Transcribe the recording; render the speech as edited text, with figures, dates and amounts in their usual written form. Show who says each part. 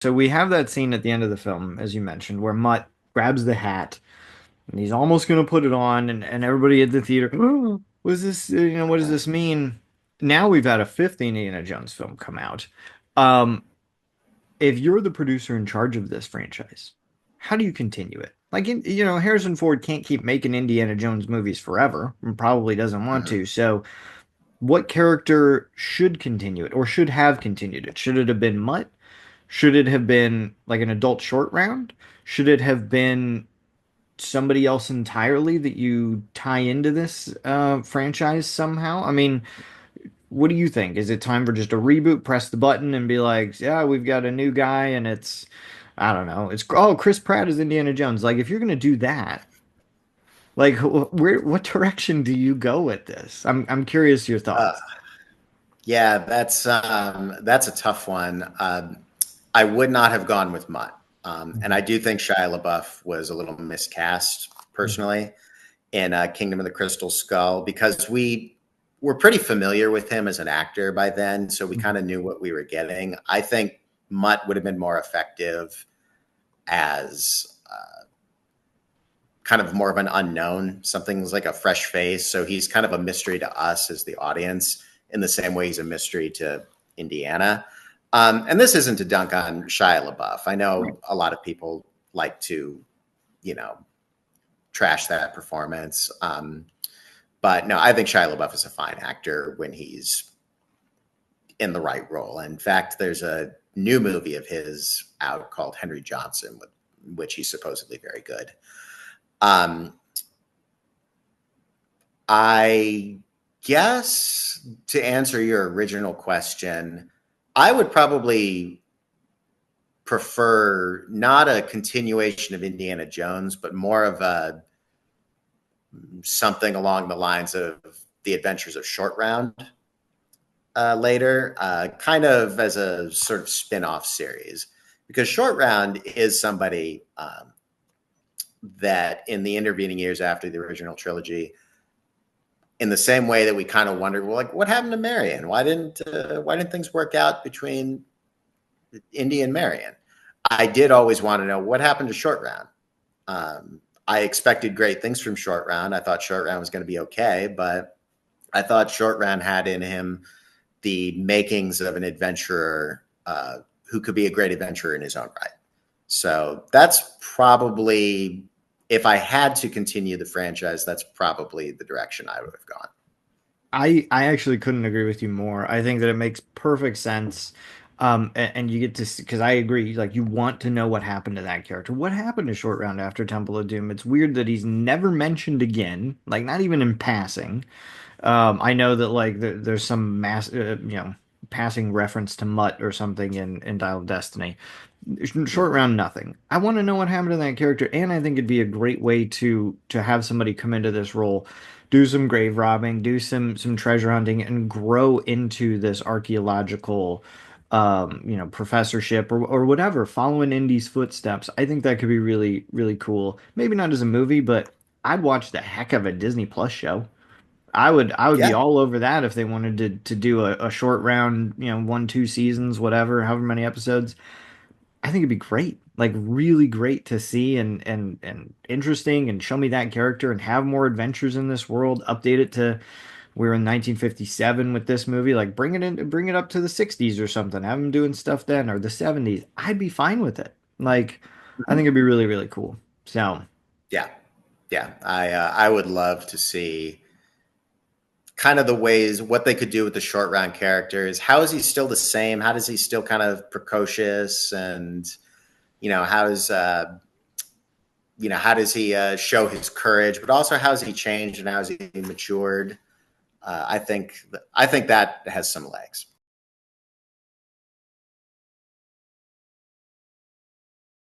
Speaker 1: So we have that scene at the end of the film, as you mentioned, where Mutt grabs the hat and he's almost going to put it on, and everybody at the theater, oh, was this, what does this mean? Now we've had a fifth Indiana Jones film come out. Um, if you're the producer in charge of this franchise, how do you continue it? Like, Harrison Ford can't keep making Indiana Jones movies forever, and probably doesn't want
Speaker 2: Mhm.
Speaker 1: to. So, what character should continue it or should have continued it? Should it have been Mutt? Should it have been like an adult short round? Should it have been somebody else entirely that you tie into this franchise somehow? I mean, what do you think? Is it time for just a reboot, press the button and be like, yeah, we've got a new guy and I don't know, Chris Pratt is Indiana Jones. Like, if you're gonna do that, like, what direction do you go with this? I'm curious your
Speaker 2: Uh,
Speaker 1: thoughts.
Speaker 2: yeah, that's a tough one. I would not have gone with Mutt, and I
Speaker 1: Mhm.
Speaker 2: do think Shia LaBeouf was a little miscast personally in Kingdom of the Crystal Skull because we were pretty familiar with him as an actor by then, so we kind
Speaker 1: Mhm.
Speaker 2: of knew what we were getting. I think Mutt would have been more effective as kind of more of an unknown. Something's like a fresh face. So he's kind of a mystery to us as the audience in the same way he's a mystery to Indiana. And this isn't to dunk on Shia LaBeouf. I
Speaker 1: Right.
Speaker 2: know a lot of people like to, you know, trash that performance. But no, I think Shia LaBeouf is a fine actor when he's in the right role. In fact, there's a new movie of his out called Henry Johnson, with which he's supposedly very good. Um, I guess to answer your original question, I would probably prefer not a continuation of Indiana Jones, but more of a something along the lines of the Adventures of Short Round later, kind of as a sort of spin-off series. Because Short Round is somebody that in the intervening years after the original trilogy, in the same way that we kind of wondered, well, like what happened to Marion? Why didn't things work out between Indy and Marion? I did always want to know what happened to Short Round. I expected great things from Short Round. I thought Short Round was going to be okay, but I thought Short Round had in him the makings of an adventurer who could be a great adventurer in his own right. So that's probably, if I had to continue the franchise, that's probably the direction I would have gone.
Speaker 1: I actually couldn't agree with you more. I think that it makes perfect sense. And you get to see, because I agree, like you want to know what happened to that character. What happened to Short Round after Temple of Doom? It's weird that he's never mentioned again, like not even in passing. I know that like there's some passing reference to Mutt or something in Dial of Destiny. Short
Speaker 2: Mhm.
Speaker 1: round, nothing. I want to know what happened to that character, and I think it'd be a great way to have somebody come into this role, do some grave robbing, do some treasure hunting, and grow into this archaeological, professorship or whatever, following Indy's footsteps. I think that could be really really cool. Maybe not as a movie, but I'd watch the heck of a Disney Plus show. I would be
Speaker 2: Yeah.
Speaker 1: all over that if they wanted to do a short round, 1, 2 seasons, whatever, however many episodes. I think it'd be great. Like really great to see and interesting and show me that character and have more adventures in this world. Update it to we're in 1957 with this movie. Like bring it up to the 60s or something. Have them doing stuff then or the 70s. I'd be fine with it. Like I think
Speaker 2: Mhm.
Speaker 1: it'd be really really cool. So
Speaker 2: Yeah. Yeah. I would love to see kind of the ways what they could do with the short round characters. How is he still the same? How does he still kind of precocious and how does he show his courage, but also how has he changed and how has he matured? I think that has some legs.